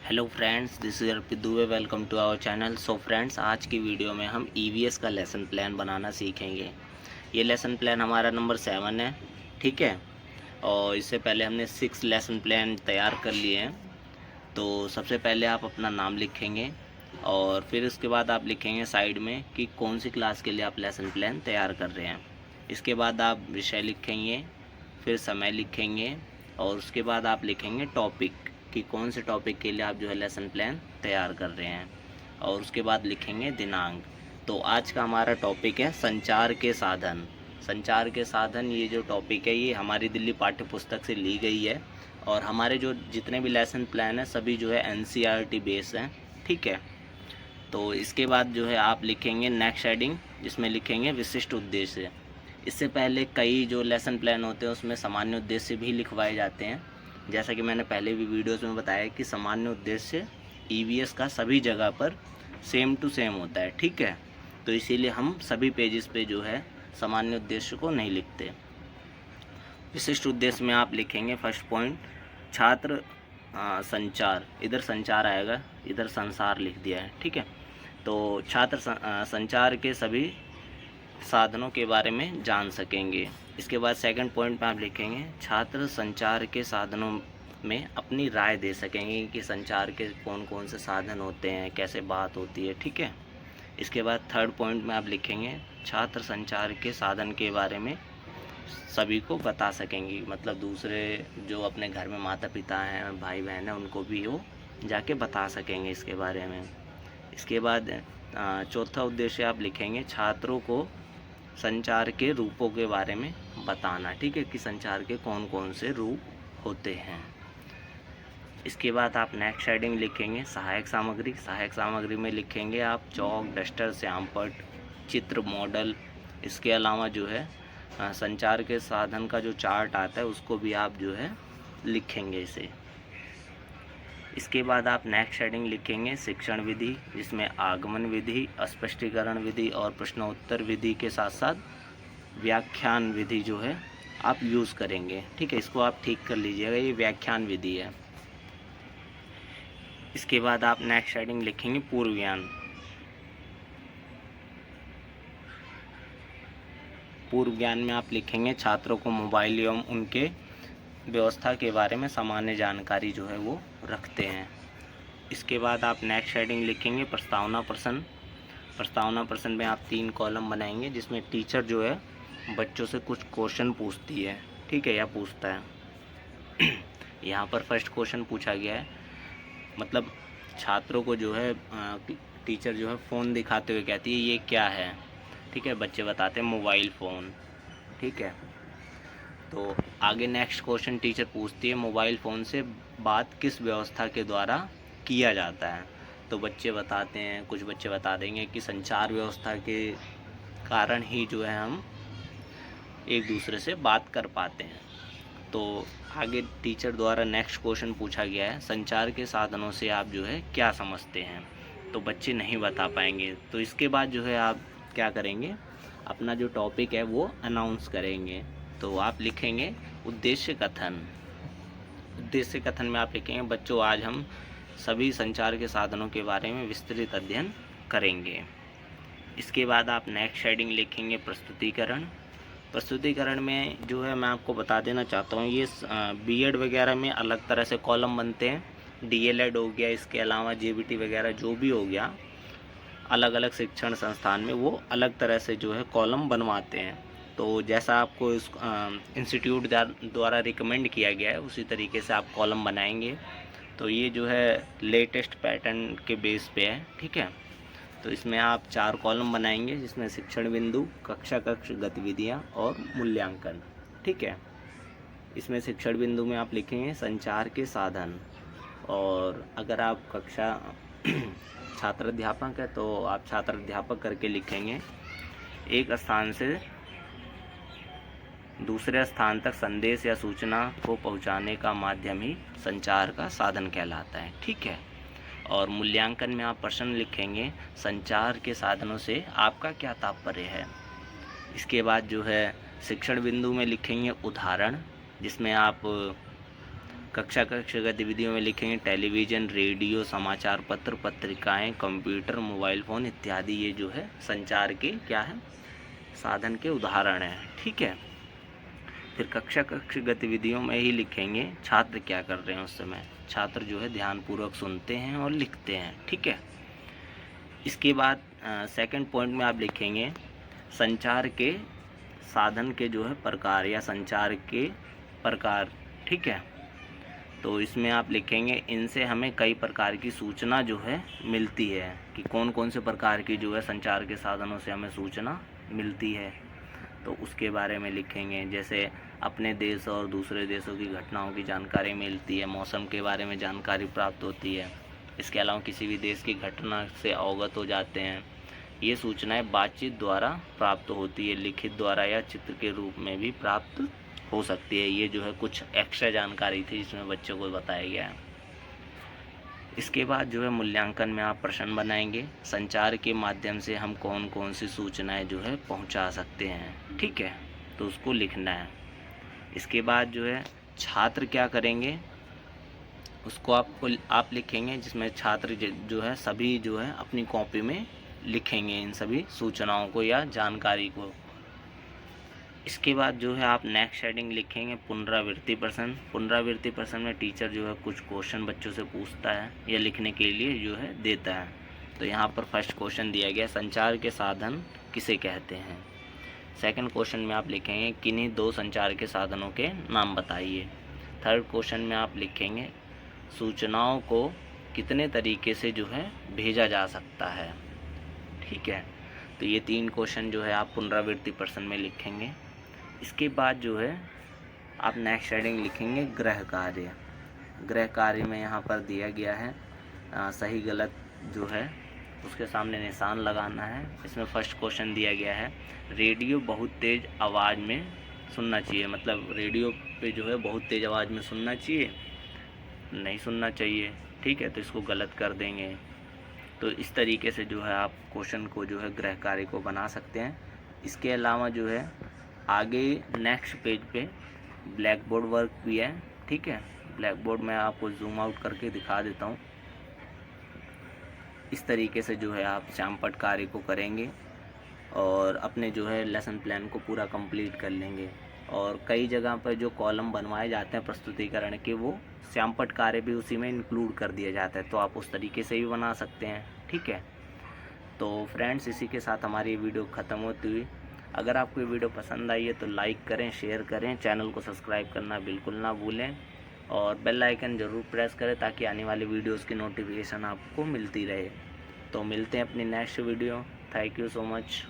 Hello friends, this is Arpit Dubey. Welcome to our channel. So friends, आज की video में हम ईवीएस का लेसन प्लान बनाना सीखेंगे। ये लेसन प्लान हमारा नंबर 7 है, ठीक है। और इससे पहले हमने 6 लेसन प्लान तैयार कर लिए हैं। तो सबसे पहले आप अपना नाम लिखेंगे और फिर उसके बाद आप लिखेंगे साइड में कि कौन सी क्लास के लिए आप लेसन प्लान तैयार कर रहे हैं। इसके बाद आप विषय लिखेंगे, फिर समय लिखेंगे और उसके बाद आप लिखेंगे टॉपिक कि कौन से टॉपिक के लिए आप जो है लेसन प्लान तैयार कर रहे हैं, और उसके बाद लिखेंगे दिनांक। तो आज का हमारा टॉपिक है संचार के साधन। संचार के साधन, ये जो टॉपिक है ये हमारी दिल्ली पाठ्य पुस्तक से ली गई है और हमारे जो जितने भी लेसन प्लान हैं सभी जो है एनसीईआरटी बेस हैं, ठीक है। तो इसके बाद जो है आप लिखेंगे नेक्स्ट हेडिंग, जिसमें लिखेंगे विशिष्ट उद्देश्य। इससे पहले कई जो लेसन प्लान होते हैं उसमें सामान्य उद्देश्य भी लिखवाए जाते हैं। जैसा कि मैंने पहले भी वीडियोस में बताया कि सामान्य उद्देश्य ईवीएस का सभी जगह पर सेम टू सेम होता है, ठीक है। तो इसीलिए हम सभी पेजेस पे जो है सामान्य उद्देश्य को नहीं लिखते। विशिष्ट उद्देश्य में आप लिखेंगे फर्स्ट पॉइंट छात्र संचार, इधर संचार आएगा, इधर संसार लिख दिया है, ठीक है। तो छात्र संचार के सभी साधनों के बारे में जान सकेंगे। इसके बाद सेकंड पॉइंट में आप लिखेंगे छात्र संचार के साधनों में अपनी राय दे सकेंगे कि संचार के कौन कौन से साधन होते हैं, कैसे बात होती है, ठीक है। इसके बाद थर्ड पॉइंट में आप लिखेंगे छात्र संचार के साधन के बारे में सभी को बता सकेंगी, मतलब दूसरे जो अपने घर में माता पिता हैं, भाई बहन हैं, उनको भी वो जाके बता सकेंगे इसके बारे में। इसके बाद चौथा उद्देश्य आप लिखेंगे छात्रों को संचार के रूपों के बारे में बताना, ठीक है, कि संचार के कौन कौन से रूप होते हैं। इसके बाद आप नेक्स्ट हेडिंग लिखेंगे सहायक सामग्री। सहायक सामग्री में लिखेंगे आप चौक, डस्टर, श्यामपट्ट, चित्र, मॉडल। इसके अलावा जो है संचार के साधन का जो चार्ट आता है उसको भी आप जो है लिखेंगे इसे। इसके बाद आप नेक्स्ट हेडिंग लिखेंगे शिक्षण विधि, जिसमें आगमन विधि, स्पष्टीकरण विधि और प्रश्नोत्तर विधि के साथ साथ व्याख्यान विधि जो है आप यूज़ करेंगे, ठीक है। इसको आप ठीक कर लीजिएगा, ये व्याख्यान विधि है। इसके बाद आप नेक्स्ट हेडिंग लिखेंगे पूर्व ज्ञान। पूर्व ज्ञान में आप लिखेंगे छात्रों को मोबाइल एवं उनके व्यवस्था के बारे में सामान्य जानकारी जो है वो रखते हैं। इसके बाद आप नेक्स्ट हेडिंग लिखेंगे प्रस्तावना प्रश्न। प्रस्तावना प्रश्न में आप 3 कॉलम बनाएंगे, जिसमें टीचर जो है बच्चों से कुछ क्वेश्चन पूछती है, ठीक है, या पूछता है। यहाँ पर फर्स्ट क्वेश्चन पूछा गया है, मतलब छात्रों को जो है टीचर जो है फ़ोन दिखाते हुए कहती है ये क्या है, ठीक है। बच्चे बताते हैं मोबाइल फ़ोन, ठीक है। तो आगे नेक्स्ट क्वेश्चन टीचर पूछती है मोबाइल फ़ोन से बात किस व्यवस्था के द्वारा किया जाता है। तो बच्चे बताते हैं, कुछ बच्चे बता देंगे कि संचार व्यवस्था के कारण ही जो है हम एक दूसरे से बात कर पाते हैं। तो आगे टीचर द्वारा नेक्स्ट क्वेश्चन पूछा गया है संचार के साधनों से आप जो है क्या समझते हैं। तो बच्चे नहीं बता पाएंगे। तो इसके बाद जो है आप क्या करेंगे, अपना जो टॉपिक है वो अनाउंस करेंगे। तो आप लिखेंगे उद्देश्य कथन। उद्देश्य कथन में आप लिखेंगे बच्चों आज हम सभी संचार के साधनों के बारे में विस्तृत अध्ययन करेंगे। इसके बाद आप नेक्स्ट हेडिंग लिखेंगे प्रस्तुतिकरण। प्रस्तुतिकरण में जो है मैं आपको बता देना चाहता हूँ, ये बीएड वगैरह में अलग तरह से कॉलम बनते हैं, डीएलएड हो गया, इसके अलावा जेबीटी वगैरह जो भी हो गया, अलग अलग शिक्षण संस्थान में वो अलग तरह से जो है कॉलम बनवाते हैं। तो जैसा आपको इस इंस्टीट्यूट द्वारा रिकमेंड किया गया है उसी तरीके से आप कॉलम बनाएंगे। तो ये जो है लेटेस्ट पैटर्न के बेस पे है, ठीक है। तो इसमें आप 4 कॉलम बनाएंगे, जिसमें शिक्षण बिंदु, कक्षा कक्ष गतिविधियाँ और मूल्यांकन, ठीक है। इसमें शिक्षण बिंदु में आप लिखेंगे संचार के साधन, और अगर आप कक्षा छात्र अध्यापक है तो आप छात्र अध्यापक करके लिखेंगे एक स्थान से दूसरे स्थान तक संदेश या सूचना को पहुंचाने का माध्यम ही संचार का साधन कहलाता है, ठीक है। और मूल्यांकन में आप प्रश्न लिखेंगे संचार के साधनों से आपका क्या तात्पर्य है। इसके बाद जो है शिक्षण बिंदु में लिखेंगे उदाहरण, जिसमें आप कक्षा गतिविधियों में लिखेंगे टेलीविज़न, रेडियो, समाचार पत्र, पत्रिकाएं, कंप्यूटर, मोबाइल फ़ोन इत्यादि। ये जो है संचार के क्या है, साधन के उदाहरण हैं। ठीक है। फिर कक्षा गतिविधियों में ही लिखेंगे छात्र क्या कर रहे हैं उस समय। छात्र जो है ध्यानपूर्वक सुनते हैं और लिखते हैं। ठीक है। इसके बाद सेकंड पॉइंट में आप लिखेंगे संचार के साधन के जो है प्रकार या संचार के प्रकार। ठीक है। तो इसमें आप लिखेंगे इनसे हमें कई प्रकार की सूचना जो है मिलती है, कि कौन कौन से प्रकार की जो है संचार के साधनों से हमें सूचना मिलती है, तो उसके बारे में लिखेंगे। जैसे अपने देश और दूसरे देशों की घटनाओं की जानकारी मिलती है, मौसम के बारे में जानकारी प्राप्त होती है, इसके अलावा किसी भी देश की घटना से अवगत हो जाते हैं। ये सूचनाएं बातचीत द्वारा प्राप्त होती है, लिखित द्वारा या चित्र के रूप में भी प्राप्त हो सकती है। ये जो है कुछ एक्स्ट्रा जानकारी थी जिसमें बच्चों को बताया गया है। इसके बाद जो है मूल्यांकन में आप प्रश्न बनाएंगे, संचार के माध्यम से हम कौन कौन सी सूचनाएं जो है पहुंचा सकते हैं। ठीक है, तो उसको लिखना है। इसके बाद जो है छात्र क्या करेंगे उसको आप लिखेंगे, जिसमें छात्र जो है सभी जो है अपनी कॉपी में लिखेंगे इन सभी सूचनाओं को या जानकारी को। इसके बाद जो है आप नेक्स्ट हेडिंग लिखेंगे पुनरावृत्ति प्रश्न। पुनरावृत्ति प्रश्न में टीचर जो है कुछ क्वेश्चन बच्चों से पूछता है या लिखने के लिए जो है देता है। तो यहाँ पर फर्स्ट क्वेश्चन दिया गया संचार के साधन किसे कहते हैं। सेकंड क्वेश्चन में आप लिखेंगे किन्हीं दो संचार के साधनों के नाम बताइए। थर्ड क्वेश्चन में आप लिखेंगे सूचनाओं को कितने तरीके से जो है भेजा जा सकता है। ठीक है, तो ये 3 क्वेश्चन जो है आप पुनरावृत्ति प्रश्न में लिखेंगे। इसके बाद जो है आप नेक्स्ट हेडिंग लिखेंगे गृह कार्य। गृह कार्य में यहाँ पर दिया गया है सही गलत जो है उसके सामने निशान लगाना है। इसमें फर्स्ट क्वेश्चन दिया गया है रेडियो बहुत तेज़ आवाज़ में सुनना चाहिए, मतलब रेडियो पे जो है बहुत तेज़ आवाज़ में सुनना चाहिए, नहीं सुनना चाहिए। ठीक है, तो इसको गलत कर देंगे। तो इस तरीके से जो है आप क्वेश्चन को जो है गृह कार्य को बना सकते हैं। इसके अलावा जो है आगे नेक्स्ट पेज पे ब्लैक बोर्ड वर्क भी है। ठीक है, ब्लैक बोर्ड में आपको जूम आउट करके दिखा देता हूँ। इस तरीके से जो है आप श्यामपट्ट कार्य को करेंगे और अपने जो है लेसन प्लान को पूरा कंप्लीट कर लेंगे। और कई जगह पर जो कॉलम बनवाए जाते हैं प्रस्तुतिकरण के, वो श्यामपट्ट कार्य भी उसी में इंक्लूड कर दिया जाता है, तो आप उस तरीके से भी बना सकते हैं। ठीक है, तो फ्रेंड्स इसी के साथ हमारी वीडियो ख़त्म होती हुई। अगर आपको ये वीडियो पसंद आई है तो लाइक करें, शेयर करें, चैनल को सब्सक्राइब करना बिल्कुल ना भूलें और बेल आइकन ज़रूर प्रेस करें ताकि आने वाली वीडियोस की नोटिफिकेशन आपको मिलती रहे। तो मिलते हैं अपनी next video. Thank you so much.